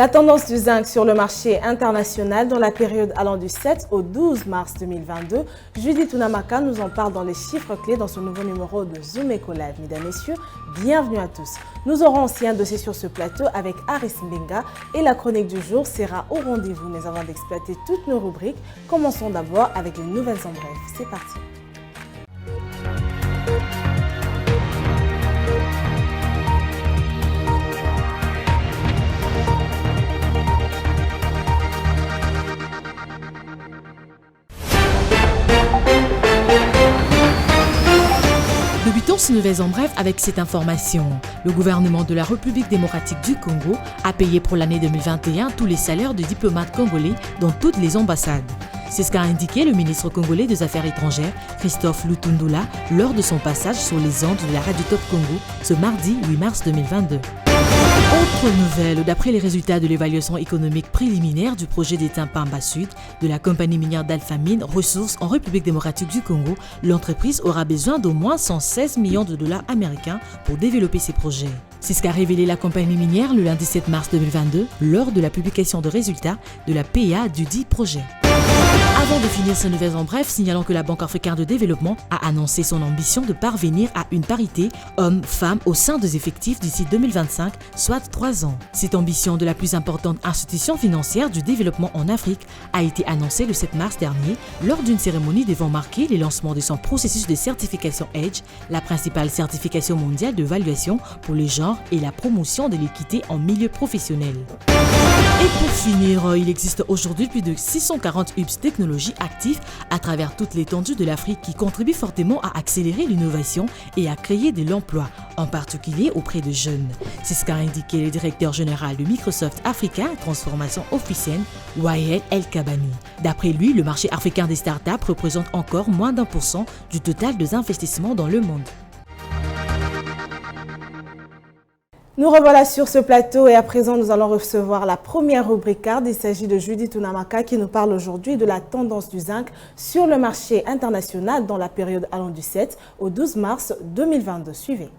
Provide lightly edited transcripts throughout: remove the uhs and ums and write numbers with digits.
La tendance du zinc sur le marché international dans la période allant du 7 au 12 mars 2022. Judith Unamaka nous en parle dans les chiffres clés dans ce nouveau numéro de Zoom Eco Live. Mesdames et messieurs, bienvenue à tous. Nous aurons aussi un dossier sur ce plateau avec Aris Mbenga et la chronique du jour sera au rendez-vous. Mais avant d'exploiter toutes nos rubriques, commençons d'abord avec les nouvelles en bref. C'est parti. Débutons ces nouvelles en bref avec cette information. Le gouvernement de la République démocratique du Congo a payé pour l'année 2021 tous les salaires de diplomates congolais dans toutes les ambassades. C'est ce qu'a indiqué le ministre congolais des Affaires étrangères, Christophe Lutundula, lors de son passage sur les ondes de la Radio Top Congo ce mardi 8 mars 2022. Autre nouvelle, d'après les résultats de l'évaluation économique préliminaire du projet d'État Pamba Sud de la compagnie minière d'Alpha Mine Ressources en République démocratique du Congo, l'entreprise aura besoin d'au moins 116 millions de dollars américains pour développer ses projets. C'est ce qu'a révélé la compagnie minière le lundi 7 mars 2022 lors de la publication de résultats de la PA du dit projet. Avant de finir ces nouvelles en bref, signalons que la Banque africaine de développement a annoncé son ambition de parvenir à une parité hommes-femmes au sein des effectifs d'ici 2025, soit 3 ans. Cette ambition de la plus importante institution financière du développement en Afrique a été annoncée le 7 mars dernier lors d'une cérémonie devant marquer le lancement de son processus de certification EDGE, la principale certification mondiale d'évaluation pour les genres et la promotion de l'équité en milieu professionnel. Et pour finir, il existe aujourd'hui plus de 640 hubs technologiques actifs à travers toute l'étendue de l'Afrique qui contribuent fortement à accélérer l'innovation et à créer de l'emploi, en particulier auprès de jeunes. C'est ce qu'a indiqué le directeur général de Microsoft Africa Transformation Officielle, Wael El-Kabani. D'après lui, le marché africain des startups représente encore moins d'1% du total des investissements dans le monde. Nous revoilà sur ce plateau et à présent nous allons recevoir la première rubrique card. Il s'agit de Judith Unamaka qui nous parle aujourd'hui de la tendance du zinc sur le marché international dans la période allant du 7 au 12 mars 2022. Suivez.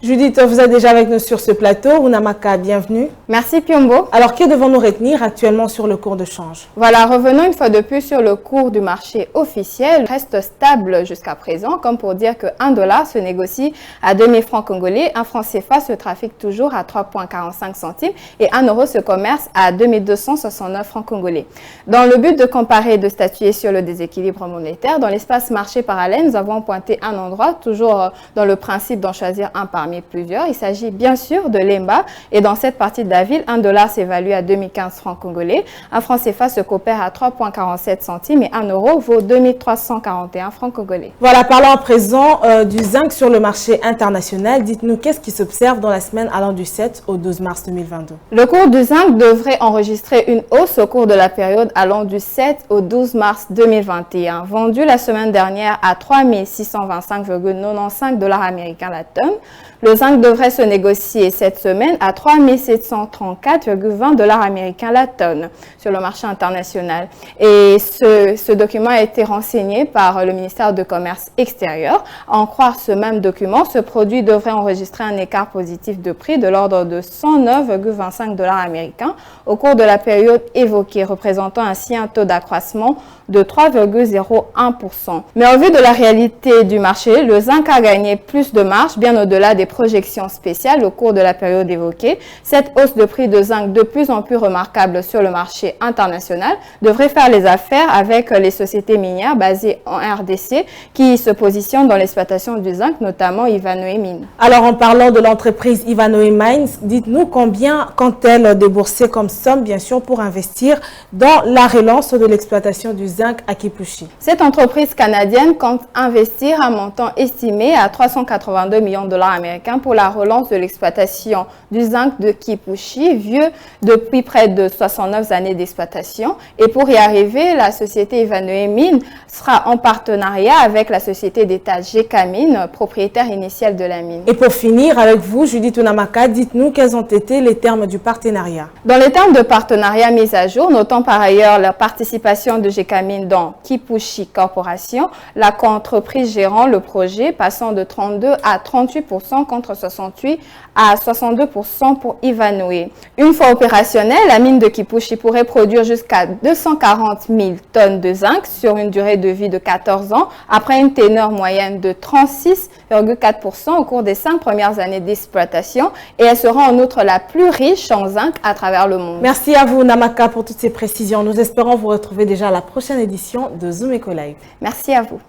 Judith, vous êtes déjà avec nous sur ce plateau. Unamaka, bienvenue. Merci Piombo. Alors, que devons-nous retenir actuellement sur le cours de change? Voilà, revenons une fois de plus sur le cours du marché officiel. Il reste stable jusqu'à présent, comme pour dire que $1 se négocie à 2000 francs congolais, un franc CFA se trafique toujours à 3,45 centimes et €1 se commerce à 2269 francs congolais. Dans le but de comparer et de statuer sur le déséquilibre monétaire, dans l'espace marché parallèle, nous avons pointé un endroit, toujours dans le principe d'en choisir un parmi plusieurs. Il s'agit bien sûr de l'EMBA et dans cette partie de la ville, $1 s'évalue à 2015 francs congolais, un franc CFA se coopère à 3,47 centimes et €1 vaut 2341 francs congolais. Voilà, parlons à présent du zinc sur le marché international. Dites-nous, qu'est-ce qui s'observe dans la semaine allant du 7 au 12 mars 2022? Le cours du zinc devrait enregistrer une hausse au cours de la période allant du 7 au 12 mars 2021. Vendu la semaine dernière à 3625,95 $ américains la tonne. Le zinc devrait se négocier cette semaine à 3734,20 $ américains la tonne sur le marché international. Et ce document a été renseigné par le ministère du Commerce extérieur. À en croire ce même document, ce produit devrait enregistrer un écart positif de prix de l'ordre de 109,25 $ américains au cours de la période évoquée, représentant ainsi un taux d'accroissement de 3,01%. Mais au vu de la réalité du marché, le zinc a gagné plus de marge, bien au-delà des projections spéciales au cours de la période évoquée. Cette hausse de prix de zinc de plus en plus remarquable sur le marché international devrait faire les affaires avec les sociétés minières basées en RDC qui se positionnent dans l'exploitation du zinc, notamment Ivanhoe Mines. Alors, en parlant de l'entreprise Ivanhoe Mines, dites-nous combien compte-t-elle débourser comme somme, bien sûr, pour investir dans la relance de l'exploitation du zinc zinc à Kipushi. Cette entreprise canadienne compte investir un montant estimé à 382 millions de dollars américains pour la relance de l'exploitation du zinc de Kipushi, vieux depuis près de 69 années d'exploitation. Et pour y arriver, la société Ivanhoe Mines sera en partenariat avec la société d'État Gécamines, propriétaire initial de la mine. Et pour finir avec vous, Judith Tunamaka, dites-nous quels ont été les termes du partenariat. Dans les termes de partenariat mis à jour, notons par ailleurs la participation de Gécamines dans Kipushi Corporation, la coentreprise gérant le projet, passant de 32 à 38% contre 68 à 62% pour Ivanhoe. Une fois opérationnelle, la mine de Kipushi pourrait produire jusqu'à 240 000 tonnes de zinc sur une durée de vie de 14 ans, après une teneur moyenne de 36,4% au cours des 5 premières années d'exploitation, et elle sera en outre la plus riche en zinc à travers le monde. Merci à vous, Namaka, pour toutes ces précisions. Nous espérons vous retrouver déjà à la prochaine édition de Zoom Eco Live. Merci à vous.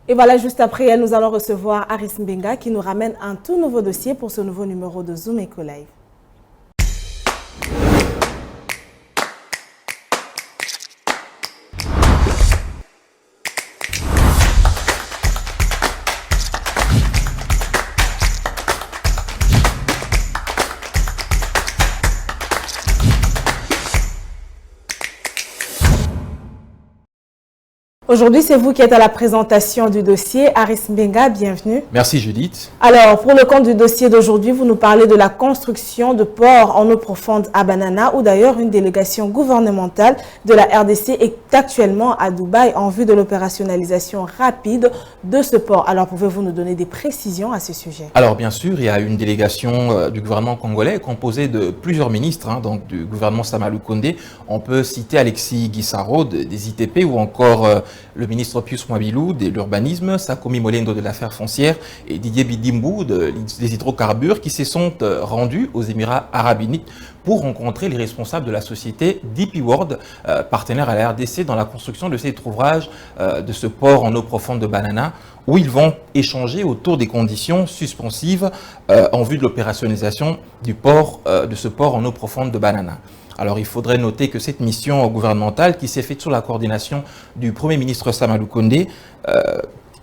Et voilà, juste après, nous allons recevoir Aris Mbenga qui nous ramène un tout nouveau dossier pour ce nouveau numéro de Zoom Eco Live. Aujourd'hui, c'est vous qui êtes à la présentation du dossier. Aris Mbenga, bienvenue. Merci Judith. Alors, pour le compte du dossier d'aujourd'hui, vous nous parlez de la construction de ports en eau profonde à Banana, où d'ailleurs une délégation gouvernementale de la RDC est actuellement à Dubaï en vue de l'opérationnalisation rapide de ce port. Alors, pouvez-vous nous donner des précisions à ce sujet? Alors, bien sûr, il y a une délégation du gouvernement congolais composée de plusieurs ministres, donc du gouvernement Sama Lukonde. On peut citer Alexis Guissaro des ITP ou encore le ministre Pius Mwabilou de l'urbanisme, Sakomi Molendo de l'affaire foncière et Didier Bidimbu des hydrocarbures qui se sont rendus aux Émirats Arabes Unis pour rencontrer les responsables de la société DP World, partenaire à la RDC dans la construction de cet ouvrage de ce port en eau profonde de Banana, où ils vont échanger autour des conditions suspensives en vue de l'opérationnalisation du port, de ce port en eau profonde de Banana. Alors, il faudrait noter que cette mission gouvernementale, qui s'est faite sous la coordination du Premier ministre Sama Lukonde,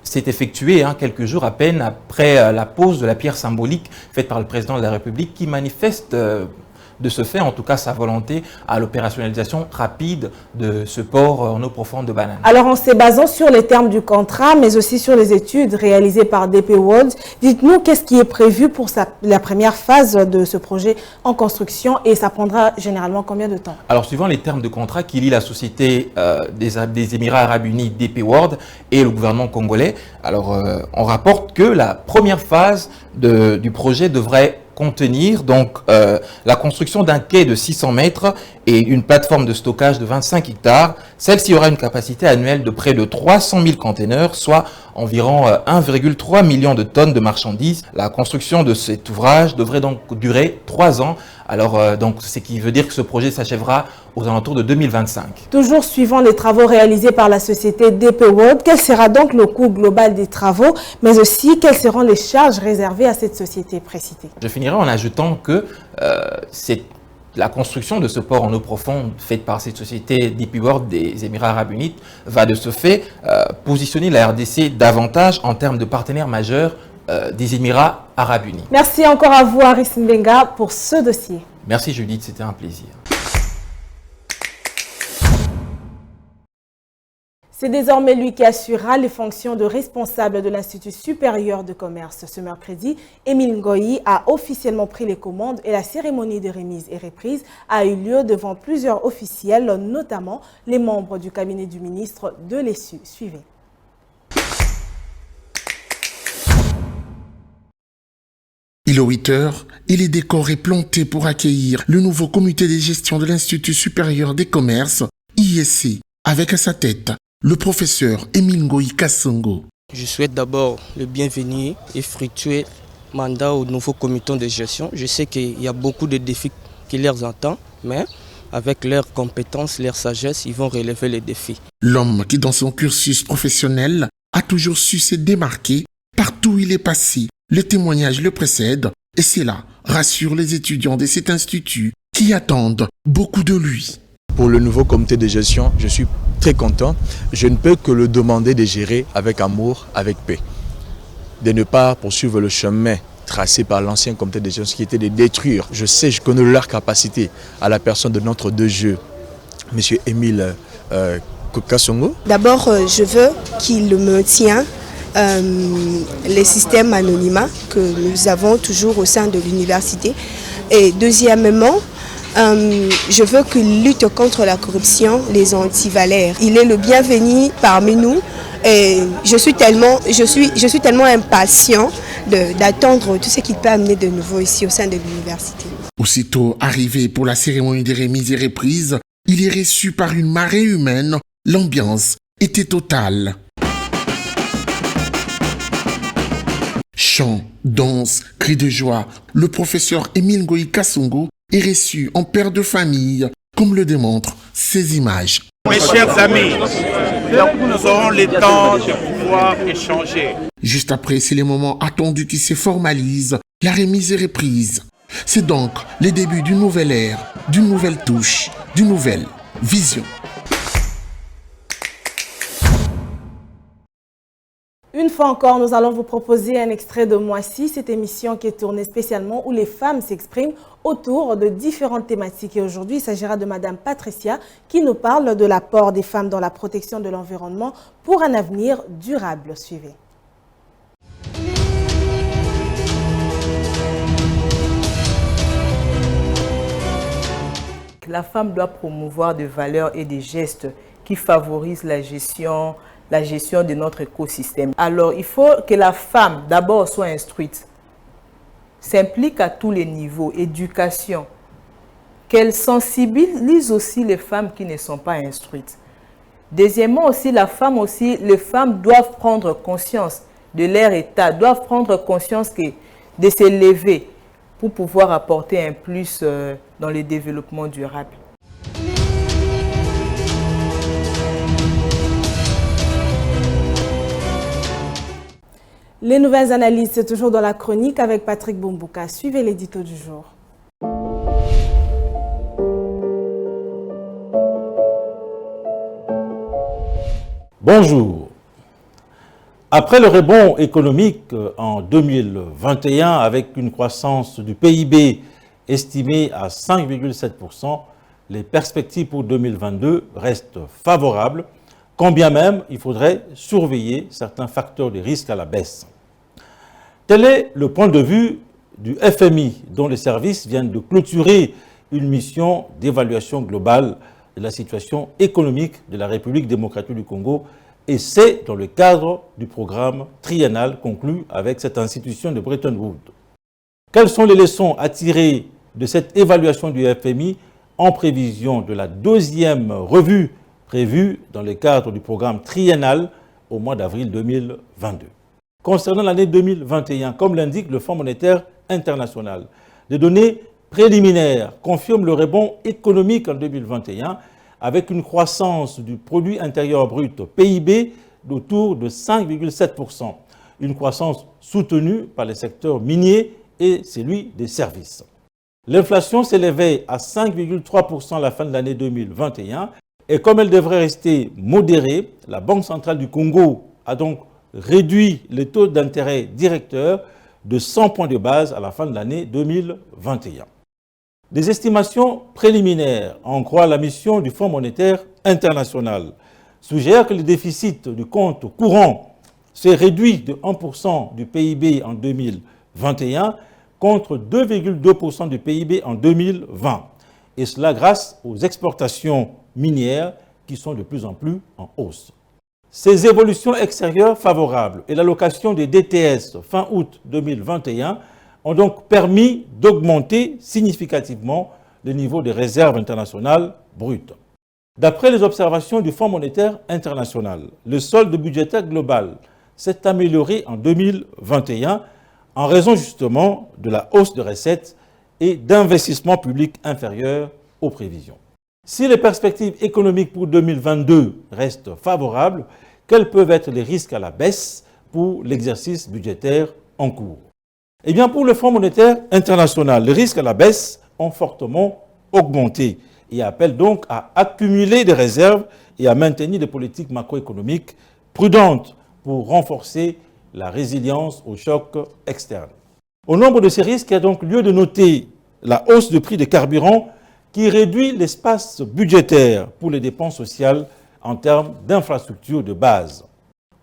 s'est effectuée quelques jours à peine après la pose de la pierre symbolique faite par le président de la République, qui manifeste de ce fait, en tout cas, sa volonté à l'opérationnalisation rapide de ce port en eau profonde de Banana. Alors, en se basant sur les termes du contrat, mais aussi sur les études réalisées par DP World, dites-nous qu'est-ce qui est prévu pour la première phase de ce projet en construction et ça prendra généralement combien de temps? Alors, suivant les termes de contrat qui lie la société des Émirats Arabes Unis, DP World, et le gouvernement congolais, alors on rapporte que la première phase du projet devrait contenir donc la construction d'un quai de 600 mètres et une plateforme de stockage de 25 hectares. Celle-ci aura une capacité annuelle de près de 300 000 containers, soit environ 1,3 million de tonnes de marchandises. La construction de cet ouvrage devrait donc durer 3 ans. Alors, donc, ce qui veut dire que ce projet s'achèvera aux alentours de 2025. Toujours suivant les travaux réalisés par la société DP World, quel sera donc le coût global des travaux, mais aussi quelles seront les charges réservées à cette société précitée? Je finirai en ajoutant que la construction de ce port en eau profonde faite par cette société DP World des Émirats Arabes Unis va de ce fait positionner la RDC davantage en termes de partenaire majeur des Émirats Arabes Unis. Merci encore à vous, Aris Mbenga, pour ce dossier. Merci Judith, c'était un plaisir. C'est désormais lui qui assurera les fonctions de responsable de l'Institut supérieur de commerce. Ce mercredi, Émile Ngoyi a officiellement pris les commandes et la cérémonie de remise et reprise a eu lieu devant plusieurs officiels, notamment les membres du cabinet du ministre de l'ESU. Suivez. Il est 8 heures et les décors est planté pour accueillir le nouveau comité de gestion de l'Institut supérieur des commerces, ISC, avec à sa tête le professeur Émile Ngoyi Kasongo. Je souhaite d'abord le bienvenu et fructueux mandat au nouveau comité de gestion. Je sais qu'il y a beaucoup de défis qui leur attendent, mais avec leurs compétences, leur sagesse, ils vont relever les défis. L'homme qui, dans son cursus professionnel, a toujours su se démarquer partout où il est passé. Le témoignage le précède Et cela rassure les étudiants de cet institut qui attendent beaucoup de lui. Pour le nouveau comité de gestion, je suis très content. Je ne peux que le demander de gérer avec amour, avec paix. De ne pas poursuivre le chemin tracé par l'ancien comité de gestion qui était de détruire. Je sais, je connais leur capacité à la personne de notre deux jeux, M. Émile Kasongo. D'abord, je veux qu'il maintienne les systèmes anonymat que nous avons toujours au sein de l'université. Et deuxièmement, je veux qu'il lutte contre la corruption, les antivalaires. Il est le bienvenu parmi nous et je suis tellement impatient d'attendre tout ce qu'il peut amener de nouveau ici au sein de l'université. Aussitôt arrivé pour la cérémonie des remises et reprises, il est reçu par une marée humaine. L'ambiance était totale. Chants, danses, cris de joie, le professeur Émile Ngoï Kasongo est reçu en père de famille, comme le démontrent ces images. Mes chers amis, nous aurons le temps de pouvoir échanger. Juste après, c'est le moment attendu qui se formalise, la remise et reprise. C'est donc le début d'une nouvelle ère, d'une nouvelle touche, d'une nouvelle vision. Une fois encore, nous allons vous proposer un extrait de Moi-ci, cette émission qui est tournée spécialement où les femmes s'expriment autour de différentes thématiques. Et aujourd'hui, il s'agira de Madame Patricia qui nous parle de l'apport des femmes dans la protection de l'environnement pour un avenir durable. Suivez. La femme doit promouvoir des valeurs et des gestes qui favorisent la gestion de notre écosystème. Alors, il faut que la femme, d'abord, soit instruite, s'implique à tous les niveaux, éducation, qu'elle sensibilise aussi les femmes qui ne sont pas instruites. Deuxièmement aussi, les femmes doivent prendre conscience de leur état, doivent prendre conscience de s'élever pour pouvoir apporter un plus dans le développement durable. Les nouvelles analyses, c'est toujours dans la chronique avec Patrick Bombouka. Suivez l'édito du jour. Bonjour. Après le rebond économique en 2021 avec une croissance du PIB estimée à 5,7%, les perspectives pour 2022 restent favorables, quand bien même il faudrait surveiller certains facteurs de risque à la baisse. Tel est le point de vue du FMI, dont les services viennent de clôturer une mission d'évaluation globale de la situation économique de la République démocratique du Congo, et c'est dans le cadre du programme triennal conclu avec cette institution de Bretton Woods. Quelles sont les leçons à tirer de cette évaluation du FMI en prévision de la deuxième revue prévue dans le cadre du programme triennal au mois d'avril 2022. Concernant l'année 2021, comme l'indique le Fonds monétaire international, les données préliminaires confirment le rebond économique en 2021 avec une croissance du produit intérieur brut PIB d'autour de 5,7%, une croissance soutenue par les secteurs miniers et celui des services. L'inflation s'élevait à 5,3% à la fin de l'année 2021 et comme elle devrait rester modérée, la Banque centrale du Congo a donc réduit les taux d'intérêt directeurs de 100 points de base à la fin de l'année 2021. Des estimations préliminaires, en croire la mission du Fonds monétaire international, suggèrent que le déficit du compte courant s'est réduit de 1% du PIB en 2021 contre 2,2% du PIB en 2020. Et cela grâce aux exportations minières qui sont de plus en plus en hausse. Ces évolutions extérieures favorables et l'allocation des DTS fin août 2021 ont donc permis d'augmenter significativement le niveau des réserves internationales brutes. D'après les observations du Fonds monétaire international, le solde budgétaire global s'est amélioré en 2021 en raison justement de la hausse de recettes et d'investissements publics inférieurs aux prévisions. Si les perspectives économiques pour 2022 restent favorables, quels peuvent être les risques à la baisse pour l'exercice budgétaire en cours? Eh bien, pour le Fonds monétaire international, les risques à la baisse ont fortement augmenté et appellent donc à accumuler des réserves et à maintenir des politiques macroéconomiques prudentes pour renforcer la résilience aux chocs externes. Au nombre de ces risques, il y a donc lieu de noter la hausse du prix des carburants qui réduit l'espace budgétaire pour les dépenses sociales en termes d'infrastructures de base.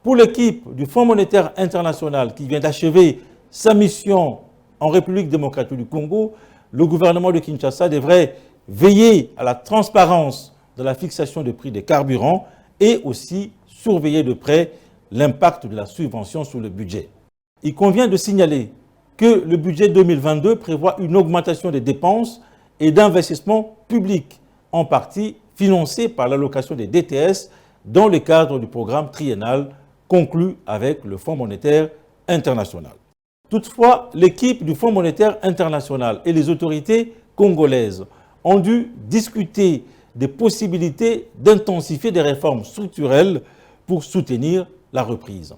Pour l'équipe du Fonds monétaire international qui vient d'achever sa mission en République démocratique du Congo, le gouvernement de Kinshasa devrait veiller à la transparence de la fixation des prix des carburants et aussi surveiller de près l'impact de la subvention sur le budget. Il convient de signaler que le budget 2022 prévoit une augmentation des dépenses et d'investissements publics, en partie financés par l'allocation des DTS dans le cadre du programme triennal conclu avec le Fonds monétaire international. Toutefois, l'équipe du Fonds monétaire international et les autorités congolaises ont dû discuter des possibilités d'intensifier des réformes structurelles pour soutenir la reprise.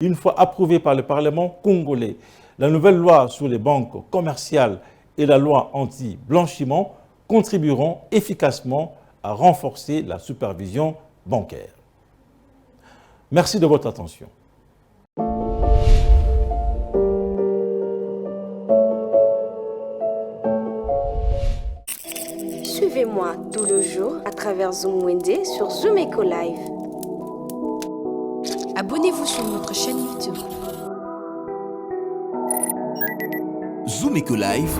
Une fois approuvée par le Parlement congolais, la nouvelle loi sur les banques commerciales et la loi anti-blanchiment contribueront efficacement à renforcer la supervision bancaire. Merci de votre attention. Suivez-moi tout le jour à travers Zoom Wende sur Zoom Eco Live. Abonnez-vous sur notre chaîne YouTube. Zoom Eco Live,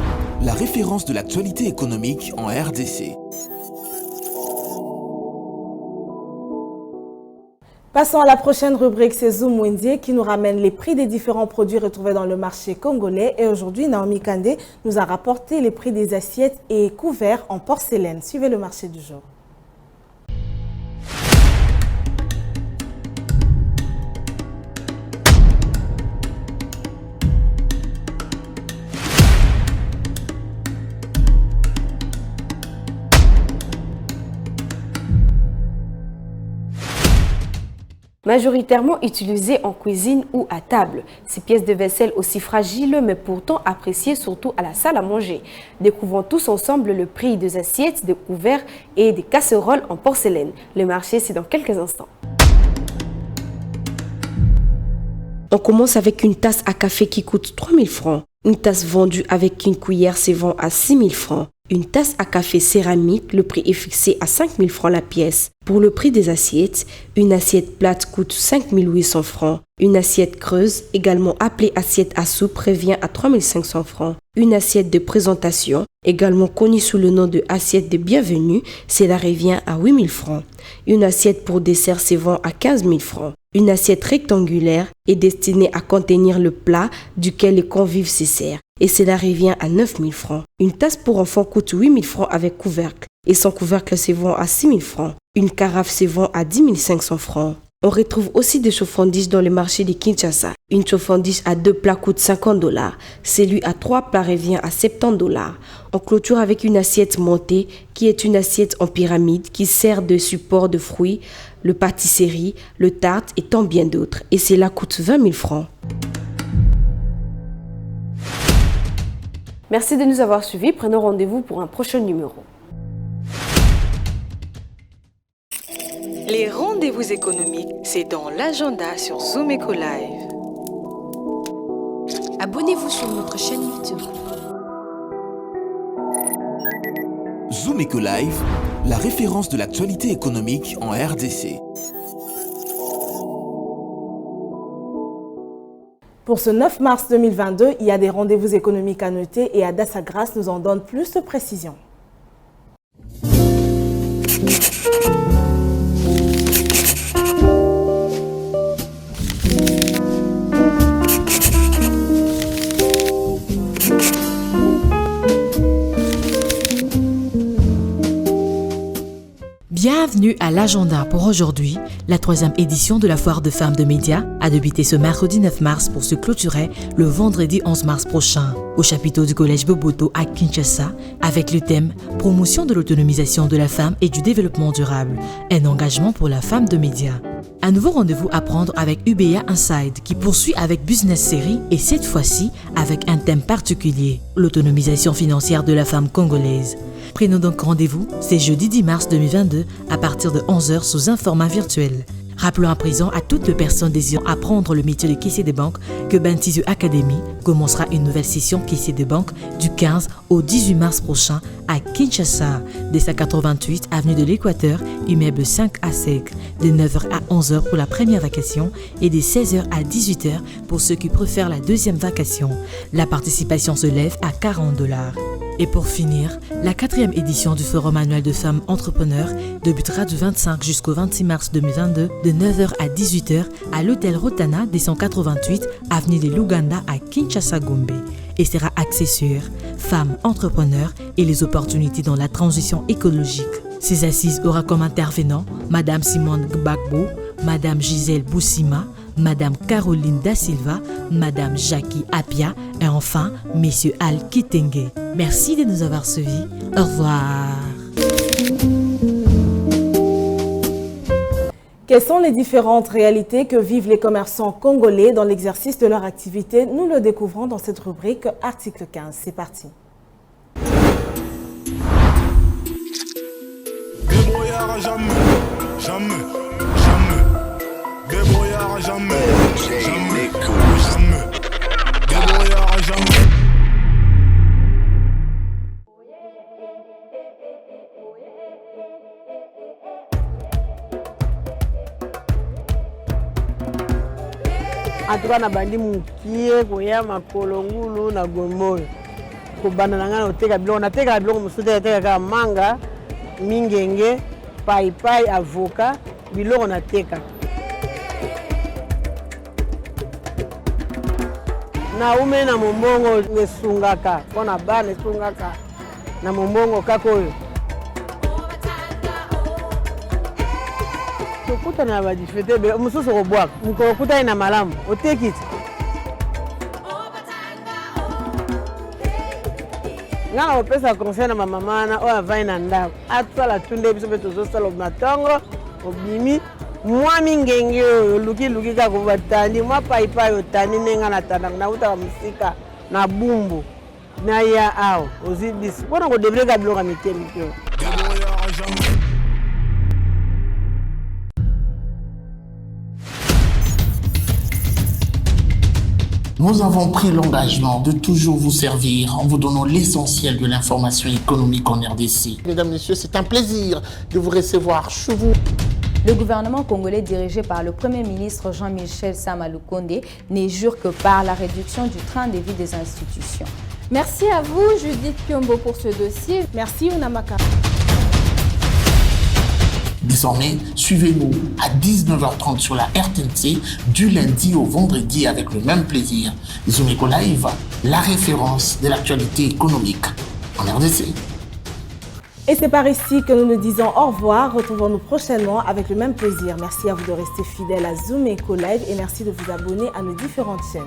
la référence de l'actualité économique en RDC. Passons à la prochaine rubrique, c'est Zoom Wende qui nous ramène les prix des différents produits retrouvés dans le marché congolais. Et aujourd'hui, Naomi Kandé nous a rapporté les prix des assiettes et couverts en porcelaine. Suivez le marché du jour. Majoritairement utilisées en cuisine ou à table. Ces pièces de vaisselle aussi fragiles mais pourtant appréciées surtout à la salle à manger. Découvrons tous ensemble le prix des assiettes, des couverts et des casseroles en porcelaine. Le marché, c'est dans quelques instants. On commence avec une tasse à café qui coûte 3 000 francs. Une tasse vendue avec une cuillère se vend à 6 000 francs. Une tasse à café céramique, le prix est fixé à 5 000 francs la pièce. Pour le prix des assiettes, une assiette plate coûte 5 800 francs. Une assiette creuse, également appelée assiette à soupe, revient à 3 500 francs. Une assiette de présentation, également connue sous le nom de assiette de bienvenue, cela revient à 8 000 francs. Une assiette pour dessert se vend à 15 000 francs. Une assiette rectangulaire est destinée à contenir le plat duquel les convives se servent. Et cela revient à 9 000 francs. Une tasse pour enfants coûte 8 000 francs avec couvercle. Et sans couvercle se vend à 6 000 francs. Une carafe se vend à 10 500 francs. On retrouve aussi des chauffandises dans le marché de Kinshasa. Une chauffandise à 2 plats coûte 50 $. Celui à 3 plats revient à 70 $. On clôture avec une assiette montée qui est une assiette en pyramide qui sert de support de fruits, le pâtisserie, le tarte et tant bien d'autres. Et cela coûte 20 000 francs. Merci de nous avoir suivis. Prenons rendez-vous pour un prochain numéro. Les rendez-vous économiques, c'est dans l'agenda sur Zoom Eco Live. Abonnez-vous sur notre chaîne YouTube. Zoom Eco Live, la référence de l'actualité économique en RDC. Pour ce 9 mars 2022, il y a des rendez-vous économiques à noter et Adassa Grasse nous en donne plus de précisions. Bienvenue à l'agenda pour aujourd'hui. La 3e édition de la foire de femmes de médias a débuté ce mercredi 9 mars pour se clôturer le vendredi 11 mars prochain au chapiteau du collège Boboto à Kinshasa avec le thème « Promotion de l'autonomisation de la femme et du développement durable, un engagement pour la femme de médias ». Un nouveau rendez-vous à prendre avec UBA Inside qui poursuit avec Business Série et cette fois-ci avec un thème particulier, l'autonomisation financière de la femme congolaise. Prenons donc rendez-vous, c'est jeudi 10 mars 2022 à partir de 11h sous un format virtuel. Rappelons à présent à toutes les personnes désirant apprendre le métier de caissier de banque que Bantizu Academy commencera une nouvelle session caissier de banque du 15 au 18 mars prochain à Kinshasa, dès 188 avenue de l'Équateur, immeuble 5 à sec, de 9h à 11h pour la première vacation et de 16h à 18h pour ceux qui préfèrent la deuxième vacation. La participation se lève à $40. Et pour finir, la 4e édition du Forum annuel de femmes entrepreneurs débutera du 25 jusqu'au 26 mars 2022 de 9h à 18h à l'hôtel Rotana des 188 avenue de l'Ouganda à Kinshasa-Gombe et sera axé sur femmes entrepreneurs et les opportunités dans la transition écologique. Ces assises aura comme intervenants Madame Simone Gbagbo, Madame Gisèle Boussima, Madame Caroline Da Silva, Madame Jackie Apia et enfin Monsieur Al Kitenge. Merci de nous avoir suivis. Au revoir. Quelles sont les différentes réalités que vivent les commerçants congolais dans l'exercice de leur activité? Nous le découvrons dans cette rubrique Article 15. C'est parti. Débrouillard jamais, jamais, jamais. Débrouillard jamais, jamais, jamais. Débrouillard jamais. Atuka na bandi mukie koya makolo ngulu na gomoyo kobanda na ngana oteka biloko nateka biloko mosusu nateka kaka manga mingenge paipai avocat biloko nateka na ume na mombongo esungaka mpona bana esungaka na mombongo kaka oyo tokutana na badifete mosusu kobwaka mokolo okutani na malamu oteki ti nga na kopesa conseil na bamama wana oyo avai na ndako atala tunde biso mpe tozosala matongo obimi mwa mingenge oyo olukiluki kaka batandi mwa paipai otandi ndenga natandaka nautaka mosika na bumbu naya awa ozwi bisi mpona kodebreka biloko ya mike mike oyo. Nous avons pris l'engagement de toujours vous servir en vous donnant l'essentiel de l'information économique en RDC. Mesdames, Messieurs, c'est un plaisir de vous recevoir chez vous. Le gouvernement congolais dirigé par le Premier ministre Jean-Michel Sama Lukonde n'est jure que par la réduction du train de vie des institutions. Merci à vous, Judith Piombo, pour ce dossier. Merci, Unamaka. Désormais, suivez-nous à 19h30 sur la RTNC du lundi au vendredi avec le même plaisir. Zumeko Live, la référence de l'actualité économique en RDC. Et c'est par ici que nous nous disons au revoir. Retrouvons-nous prochainement avec le même plaisir. Merci à vous de rester fidèles à Zumeko Live et merci de vous abonner à nos différentes chaînes.